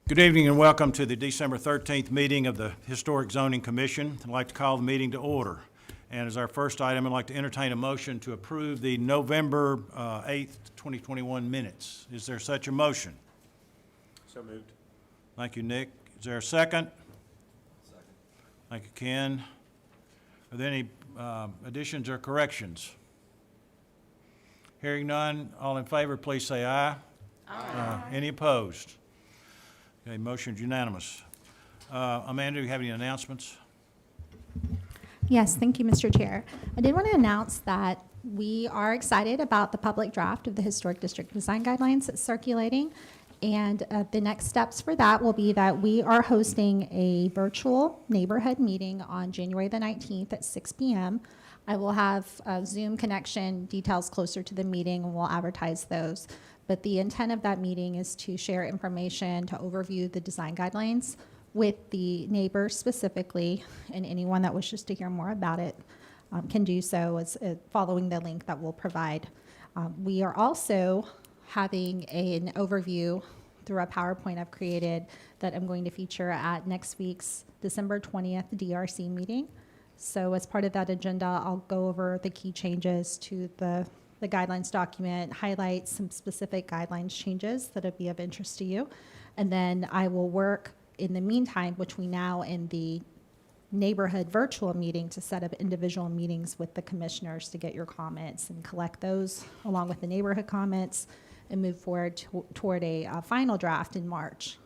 Good evening and welcome to the December 13th meeting of the Historic Zoning Commission. I'd like to call the meeting to order. And as our first item, I'd like to entertain a motion to approve the November 8th, 2021 minutes. Is there such a motion? So moved. Thank you, Nick. Is there a second? Second. Thank you, Ken. Are there any additions or corrections? Hearing none, all in favor, please say aye. Aye. Any opposed? Okay, motion's unanimous. Amanda, do you have any announcements? Yes, thank you, Mr. Chair. I did want to announce that we are excited about the public draft of the Historic District Design Guidelines that's circulating. And the next steps for that will be that we are hosting a virtual neighborhood meeting on January the 19th at 6 p.m. I will have Zoom connection details closer to the meeting, and we'll advertise those. But the intent of that meeting is to share information, to overview the design guidelines with the neighbors specifically, and anyone that wishes to hear more about it can do so as following the link that we'll provide. We are also having an overview through a PowerPoint I've created that I'm going to feature at next week's December 20th DRC meeting. So as part of that agenda, I'll go over the key changes to the guidelines document, highlight some specific guidelines changes that would be of interest to you. And then I will work in the meantime between now and the neighborhood virtual meeting to set up individual meetings with the commissioners to get your comments and collect those along with the neighborhood comments and move forward toward a final draft in March.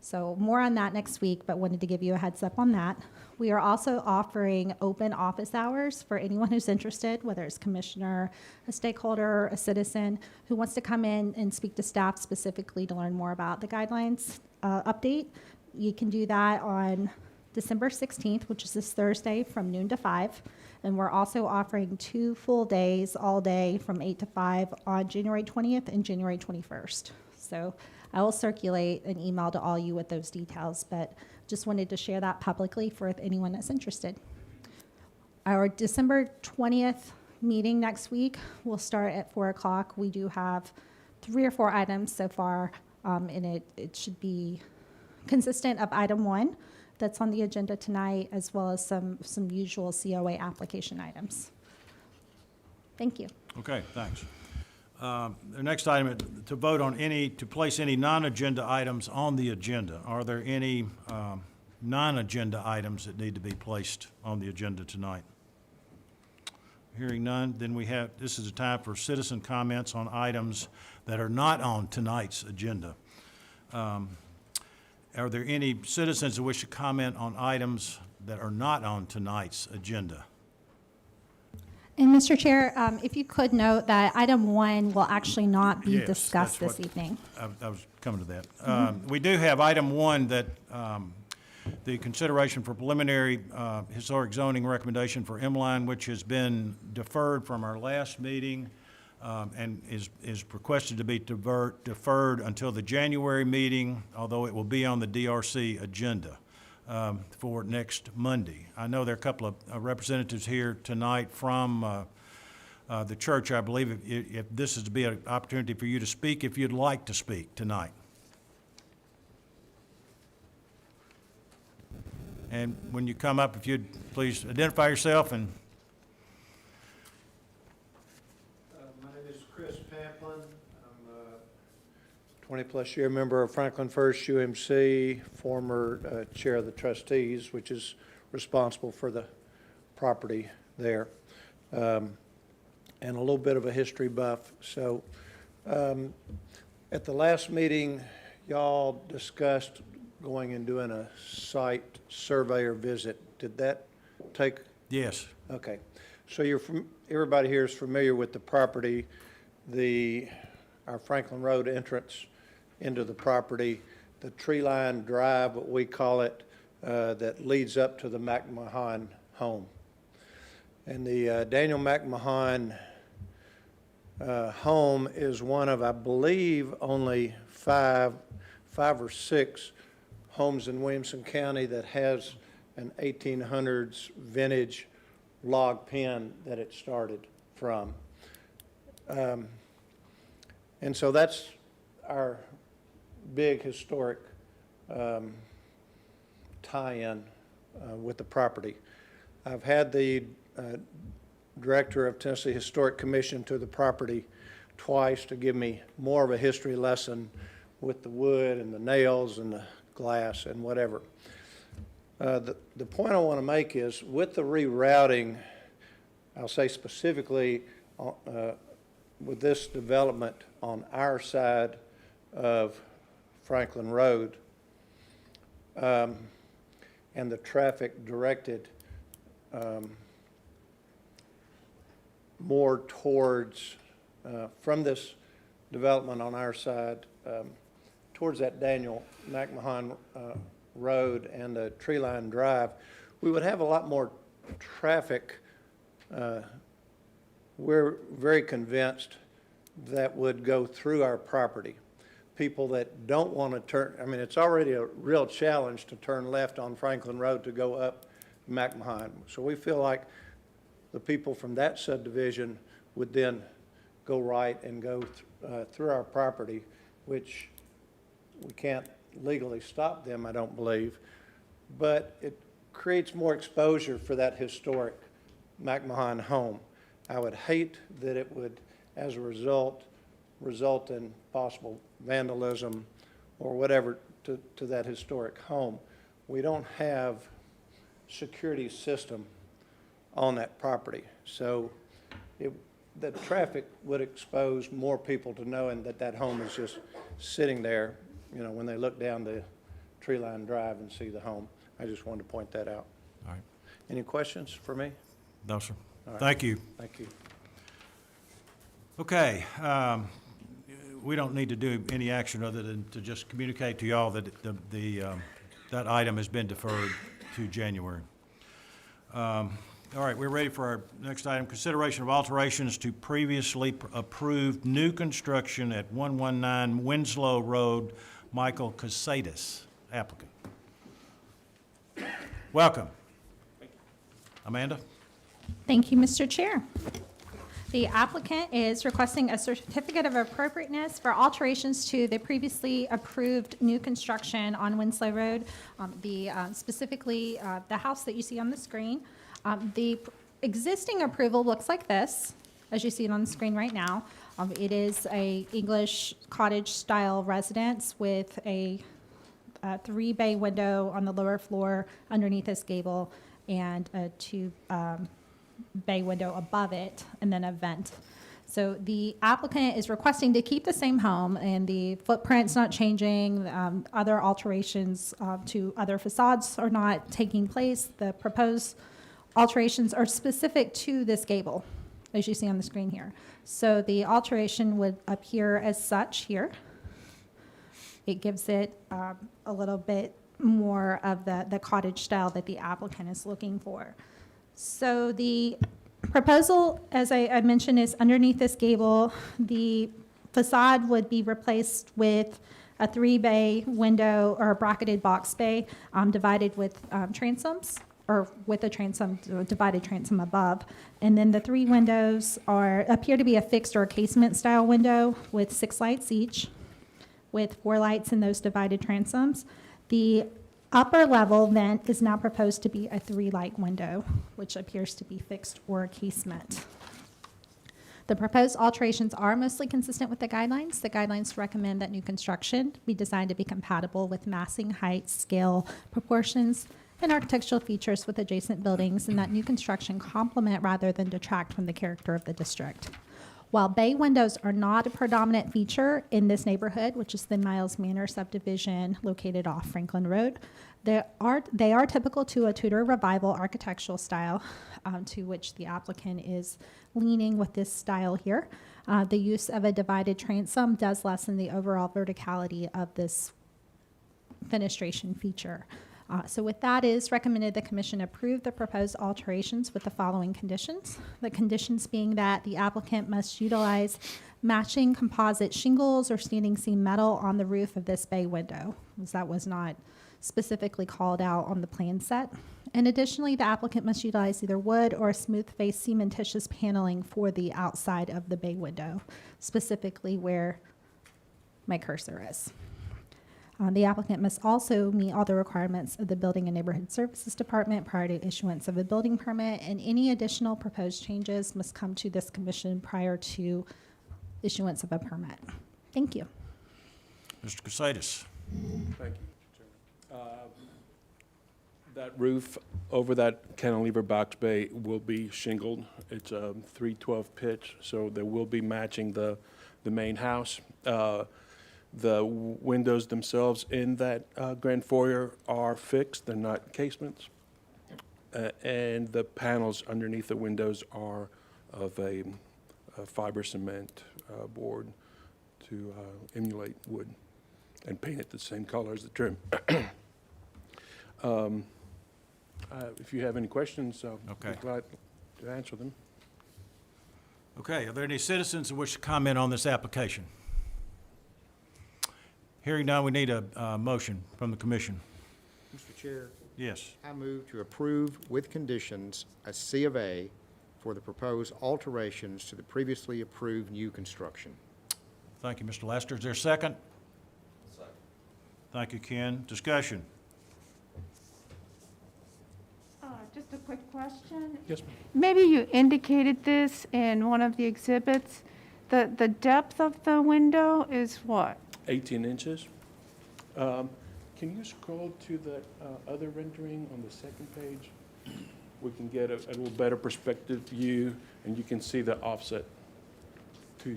So more on that next week, but wanted to give you a heads up on that. We are also offering open office hours for anyone who's interested, whether it's commissioner, a stakeholder, a citizen who wants to come in and speak to staff specifically to learn more about the guidelines update. You can do that on December 16th, which is this Thursday from noon to 5. And we're also offering 2 full days, all day from 8 to 5 on January 20th and January 21st. So I will circulate an email to all you with those details, but just wanted to share that publicly for if anyone is interested. Our December 20th meeting next week will start at 4 o'clock. We do have 3 or 4 items so far, and it should be consistent of item 1 that's on the agenda tonight, as well as some usual COA application items. Thank you. Okay, thanks. The next item, to vote on to place any non-agenda items on the agenda. Are there any non-agenda items that need to be placed on the agenda tonight? Hearing none, then this is a time for citizen comments on items that are not on tonight's agenda. Are there any citizens who wish to comment on items that are not on tonight's agenda? And Mr. Chair, if you could note that item 1 will actually not be discussed this evening. I was coming to that. We do have item 1 that the consideration for preliminary historic zoning recommendation for M-Line, which has been deferred from our last meeting and is requested to be deferred until the January meeting, although it will be on the DRC agenda for next Monday. I know there are a couple of representatives here tonight from the church, I believe. If this is to be an opportunity for you to speak, if you'd like to speak tonight. And when you come up, if you'd please identify yourself and. My name is Chris Pamplin. I'm a 20-plus year member of Franklin First UMC, former chair of the trustees, which is responsible for the property there, and a little bit of a history buff. So at the last meeting, y'all discussed going and doing a site survey or visit. Did that take? Yes. Okay. So everybody here is familiar with the property, our Franklin Road entrance into the property, the tree line drive, what we call it, that leads up to the McMahon home. And the Daniel McMahon home is one of, I believe, only five or six homes in Williamson County that has an 1800s vintage log pen that it started from. And so that's our big historic tie-in with the property. I've had the director of Tennessee Historic Commission to the property twice to give me more of a history lesson with the wood and the nails and the glass and whatever. The point I want to make is with the rerouting, I'll say specifically with this development on our side of Franklin Road, and the traffic directed more towards, from this development on our side, towards that Daniel McMahon Road and the Tree Line Drive, we would have a lot more traffic. We're very convinced that would go through our property. People that don't want to turn, I mean, it's already a real challenge to turn left on Franklin Road to go up McMahon. So we feel like the people from that subdivision would then go right and go through our property, which we can't legally stop them, I don't believe, but it creates more exposure for that historic McMahon home. I would hate that it would, as a result in possible vandalism or whatever to that historic home. We don't have security system on that property. So the traffic would expose more people to knowing that that home is just sitting there, you know, when they look down the Tree Line Drive and see the home. I just wanted to point that out. All right. Any questions for me? No, sir. All right. Thank you. Thank you. Okay, we don't need to do any action other than to just communicate to y'all that that item has been deferred to January. All right, we're ready for our next item, consideration of alterations to previously approved new construction at 119 Winslow Road. Michael Casadis, applicant. Welcome. Amanda? Thank you, Mr. Chair. The applicant is requesting a certificate of appropriateness for alterations to the previously approved new construction on Winslow Road, specifically the house that you see on the screen. The existing approval looks like this, as you see it on the screen right now. It is a English cottage-style residence with a 3-bay window on the lower floor underneath this gable and a 2-bay window above it, and then a vent. So the applicant is requesting to keep the same home, and the footprint's not changing. Other alterations to other facades are not taking place. The proposed alterations are specific to this gable, as you see on the screen here. So the alteration would appear as such here. It gives it a little bit more of the cottage style that the applicant is looking for. So the proposal, as I mentioned, is underneath this gable. The facade would be replaced with a 3-bay window or a bracketed box bay divided with transoms, or with a transom, divided transom above. And then the 3 windows appear to be a fixed or a casement style window with 6 lights each, with 4 lights in those divided transoms. The upper level vent is now proposed to be a 3-light window, which appears to be fixed or a casement. The proposed alterations are mostly consistent with the guidelines. The guidelines recommend that new construction be designed to be compatible with massing, height, scale, proportions, and architectural features with adjacent buildings, and that new construction complement rather than detract from the character of the district. While bay windows are not a predominant feature in this neighborhood, which is the Miles Manor subdivision located off Franklin Road, they are typical to a Tudor Revival architectural style, to which the applicant is leaning with this style here. The use of a divided transom does lessen the overall verticality of this fenestration feature. So with that, it is recommended the commission approve the proposed alterations with the following conditions. The conditions being that the applicant must utilize matching composite shingles or standing seam metal on the roof of this bay window, as that was not specifically called out on the plan set. And additionally, the applicant must utilize either wood or smooth face cementitious paneling for the outside of the bay window, specifically where my cursor is. The applicant must also meet all the requirements of the Building and Neighborhood Services Department prior to issuance of a building permit, and any additional proposed changes must come to this commission prior to issuance of a permit. Thank you. Mr. Crusadis. Thank you, Mr. Chairman. That roof over that cantilever box bay will be shingled. It's a 312 pitch, so there will be matching the main house. The windows themselves in that grand foyer are fixed, they're not casements. And the panels underneath the windows are of a fiber cement board to emulate wood and paint it the same color as the trim. If you have any questions, I'll Okay. be glad to answer them. Okay, are there any citizens who wish to comment on this application? Hearing none, we need a motion from the commission. Mr. Chair, Yes. I move to approve with conditions a C of A for the proposed alterations to the previously approved new construction. Thank you, Mr. Lester. Is there a second? Second. Thank you, Ken. Discussion. Just a quick question. Yes, ma'am. Maybe you indicated this in one of the exhibits. The depth of the window is what? 18 inches. Can you scroll to the other rendering on the second page? We can get a little better perspective view, and you can see the offset. See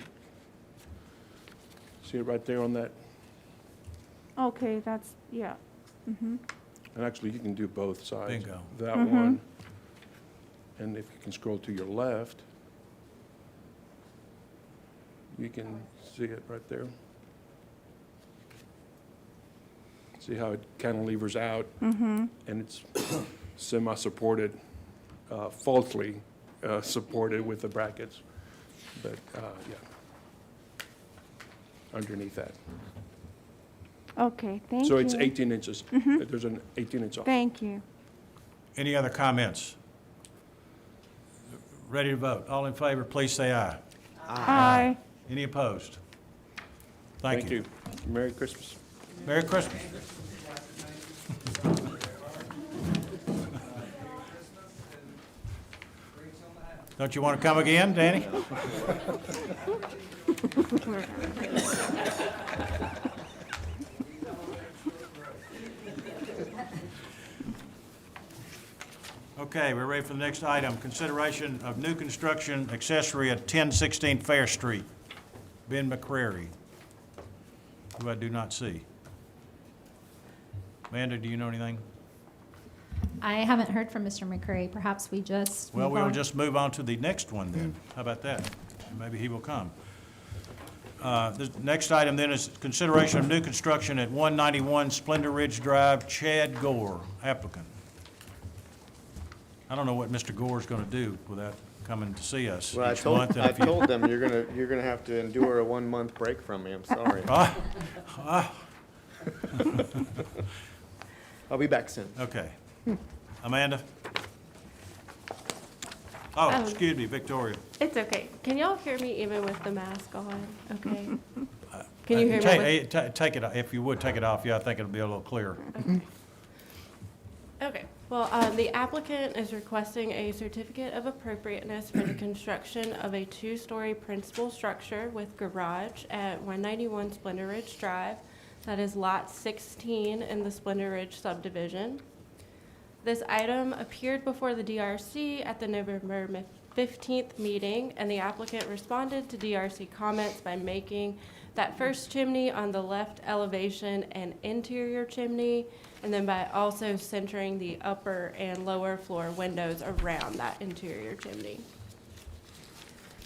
it right there on that? Okay, that's, yeah. And actually, you can do both sides. Bingo. That one, and if you can scroll to your left, you can see it right there. See how it cantilevers out? And it's semi-supported, falsely supported with the brackets, but, yeah. Underneath that. Okay, thank you. So it's 18 inches. There's an 18-inch off. Thank you. Any other comments? Ready to vote? All in favor, please say aye. Aye. Any opposed? Thank you. Merry Christmas. Merry Christmas. Don't you want to come again, Danny? Okay, we're ready for the next item. Consideration of new construction accessory at 1016 Fair Street. Ben McCrary, who I do not see. Amanda, do you know anything? I haven't heard from Mr. McCray. Perhaps we just Well, move we'll on. just move on to the next one then. How about that? Maybe he will come. The next item then is consideration of new construction at 191 Splendor Ridge Drive, Chad Gore, applicant. I don't know what Mr. Gore's going to do without coming to see us Well, each month. and I if you- told them you're gonna have to endure a 1-month break from me. I'm sorry. I'll be back soon. Okay. Amanda? Oh, excuse me, Victoria. It's okay. Can y'all hear me even with the mask on? Okay. Can you hear me? Take it, if you would, take it off. Yeah, I think it'll be a little clearer. Okay. Well, the applicant is requesting a certificate of appropriateness for the construction of a 2-story principal structure with garage at 191 Splendor Ridge Drive. That is Lot 16 in the Splendor Ridge subdivision. This item appeared before the DRC at the November 15th meeting, and the applicant responded to DRC comments by making that first chimney on the left elevation an interior chimney, and then by also centering the upper and lower floor windows around that interior chimney.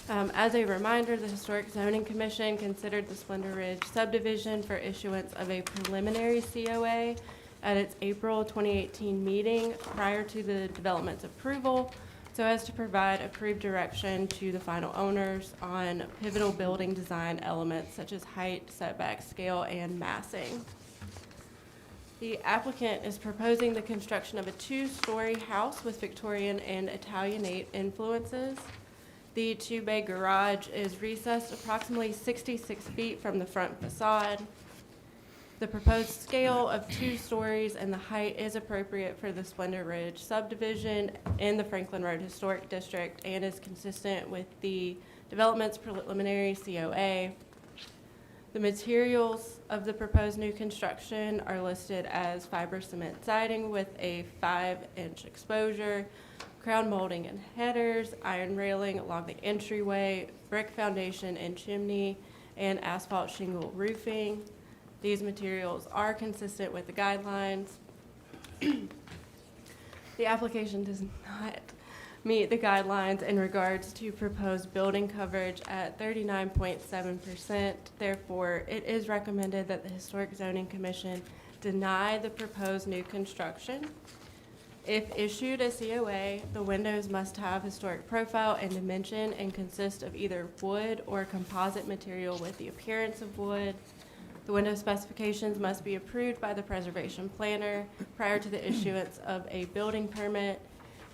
As a reminder, the Historic Zoning Commission considered the Splendor Ridge subdivision for issuance of a preliminary COA at its April 2018 meeting prior to the development's approval, so as to provide approved direction to the final owners on pivotal building design elements such as height, setback, scale, and massing. The applicant is proposing the construction of a 2-story house with Victorian and Italianate influences. The 2-bay garage is recessed approximately 66 feet from the front facade. The proposed scale of 2 stories and the height is appropriate for the Splendor Ridge subdivision in the Franklin Road Historic District and is consistent with the development's preliminary COA. The materials of the proposed new construction are listed as fiber cement siding with a 5-inch exposure, crown molding and headers, iron railing along the entryway, brick foundation and chimney, and asphalt shingle roofing. These materials are consistent with the guidelines. The application does not meet the guidelines in regards to proposed building coverage at 39.7%. Therefore, it is recommended that the Historic Zoning Commission deny the proposed new construction. If issued a COA, the windows must have historic profile and dimension and consist of either wood or composite material with the appearance of wood. The window specifications must be approved by the preservation planner prior to the issuance of a building permit,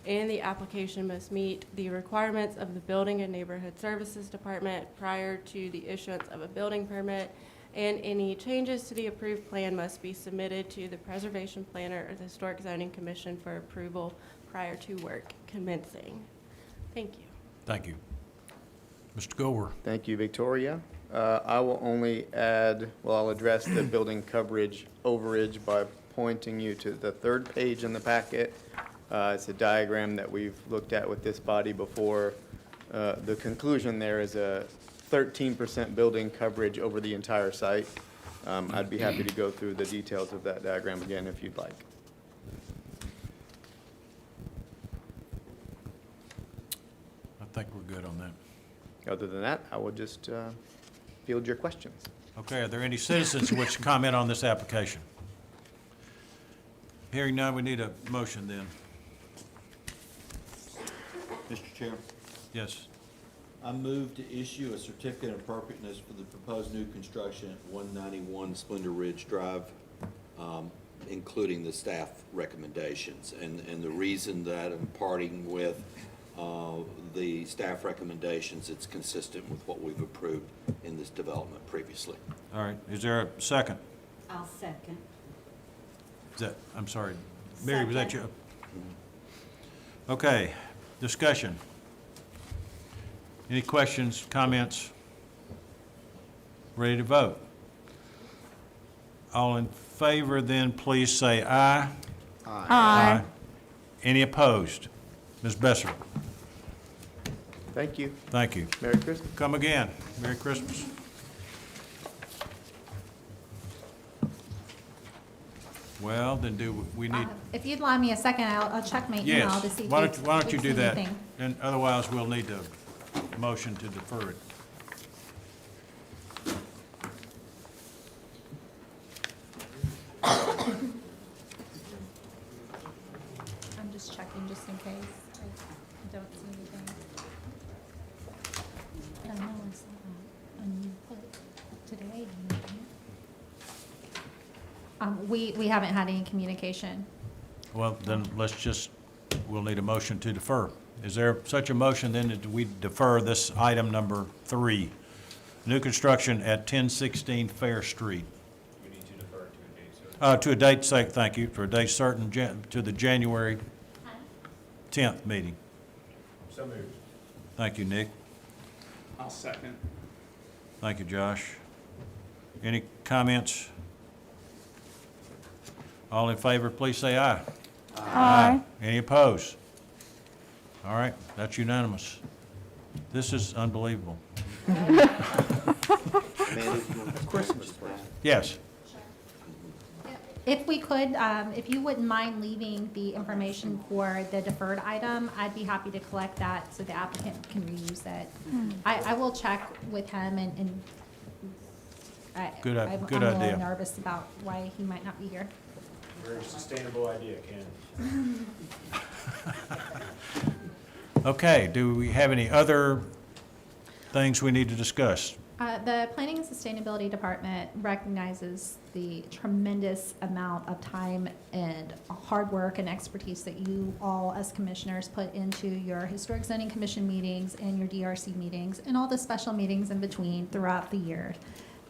and the application must meet the requirements of the Building and Neighborhood Services Department prior to the issuance of a building permit, and any changes to the approved plan must be submitted to the preservation planner or the Historic Zoning Commission for approval prior to work commencing. Thank you. Thank you. Mr. Gower. Thank you, Victoria. I will only add, well, I'll address the building coverage overage by pointing you to the 3rd page in the packet. It's a diagram that we've looked at with this body before. The conclusion there is a 13% building coverage over the entire site. I'd be happy to go through the details of that diagram again if you'd like. I think we're good on that. Other than that, I will just field your questions. Okay, are there any citizens who wish to comment on this application? Hearing none, we need a motion then. Mr. Chair, Yes. I move to issue a certificate of appropriateness for the proposed new construction at 191 Splendor Ridge Drive, including the staff recommendations. And the reason that I'm parting with the staff recommendations, it's consistent with what we've approved in this development previously. All right, is there a second? I'll second. Is that, I'm sorry, Mary, was that you? Okay, discussion. Any questions, comments? Ready to vote? All in favor, then please say aye. Aye. Any opposed? Ms. Besser, Thank you. thank you. Merry Christmas. Come again. Merry Christmas. Well, then do we need, If you'd allow me a second, I'll check my email yes. to see if Why we've don't you do seen that? anything. And otherwise, we'll need to motion to defer it. I'm just checking just in case. I don't see anything. I know I saw that on you put today. We haven't had any communication. Well, then let's just, we'll need a motion to defer. Is there such a motion then that we defer this item number 3? New construction at 1016 Fair Street. We need to defer to a date certain. To a date, say, thank you, for a date certain, to the January 10th meeting. So moved. Thank you, Nick. I'll second. Thank you, Josh. Any comments? All in favor, please say aye. Aye. Any opposed? All right, that's unanimous. This is unbelievable. Christmas plan. Yes, If we could, if you wouldn't mind leaving the information for the deferred item, I'd be happy to collect that so the applicant can reuse it. I will check with him and Good I'm good a idea. little nervous about why he might not be here. Very sustainable idea, Ken. Okay, do we have any other things we need to discuss? The Planning and Sustainability Department recognizes the tremendous amount of time and hard work and expertise that you all as commissioners put into your Historic Zoning Commission meetings and your DRC meetings and all the special meetings in between throughout the year.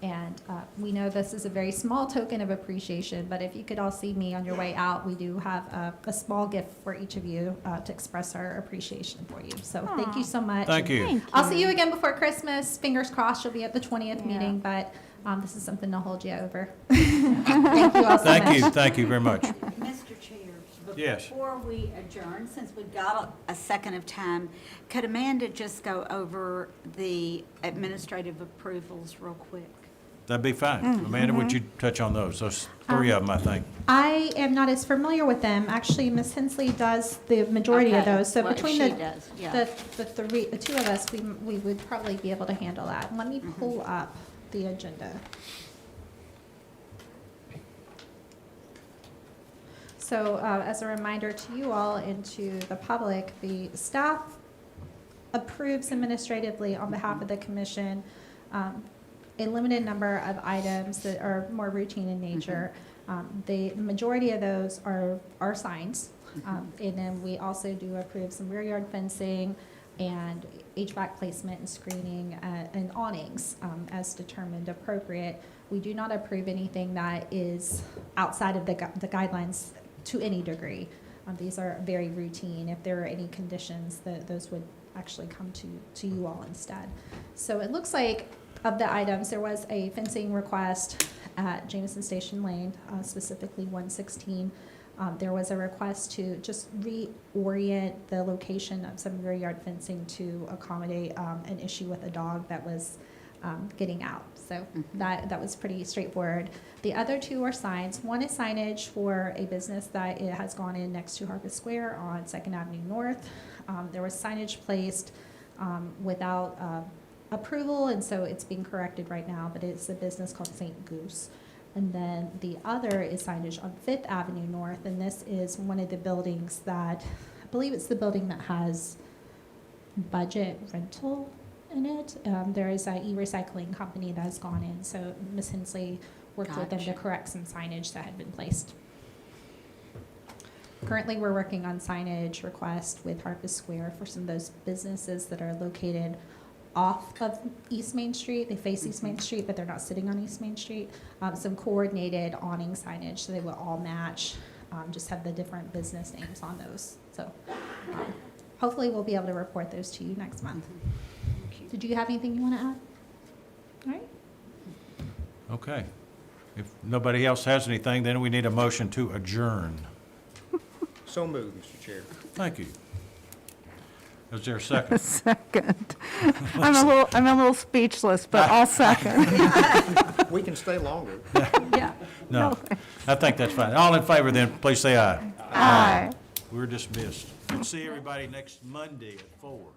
And we know this is a very small token of appreciation, but if you could all see me on your way out, we do have a small gift for each of you to express our appreciation for you. So thank you so much. Thank you. Thank I'll see you again before Christmas. Fingers crossed you'll be at the 20th Yeah. meeting, but this is something to hold you over. Thank you all so much. Thank you very much. Mr. Chair, Yes. before we adjourn, since we've got a second of time, could Amanda just go over the administrative approvals real quick? That'd be fine. Amanda, would you touch on those? Those three of them, I think. I am not as familiar with them. Actually, Ms. Hensley does the majority of Okay. those. So Well, if between she the, does, yeah. the two of us, we would probably be able to handle that. Let me pull up the agenda. So as a reminder to you all and to the public, the staff approves administratively on behalf of the commission a limited number of items that are more routine in nature. The majority of those are signs. And then we also do approve some rear yard fencing and HVAC placement and screening and awnings as determined appropriate. We do not approve anything that is outside of the guidelines to any degree. These are very routine. If there are any conditions, those would actually come to you all instead. So it looks like of the items, there was a fencing request at Jameson Station Lane, specifically 116. There was a request to just reorient the location of some rear yard fencing to accommodate an issue with a dog that was getting out. So that was pretty straightforward. The other two are signs. One is signage for a business that it has gone in next to Harvest Square on 2nd Avenue North. There was signage placed without approval, and so it's being corrected right now, but it's a business called St. Goose. And then the other is signage on 5th Avenue North, and this is one of the buildings that, I believe it's the building that has budget rental in it. There is an e-recycling company that has gone in, so Ms. Hensley worked with them to Gotcha. correct some signage that had been placed. Currently, we're working on signage request with Harvest Square for some of those businesses that are located off of East Main Street. They face East Main Street, but they're not sitting on East Main Street. Some coordinated awning signage, so they will all match, just have the different business names on those. So hopefully we'll be able to report those to you next month. Did you have anything you want to add? All right. Okay. If nobody else has anything, then we need a motion to adjourn. So moved, Mr. Chair. Thank you. Is there a second? Second. I'm a little speechless, but I'll second. We can stay longer. Yeah. No, I think that's fine. All in favor then, please say aye. Aye. We're dismissed. And see everybody next Monday at 4.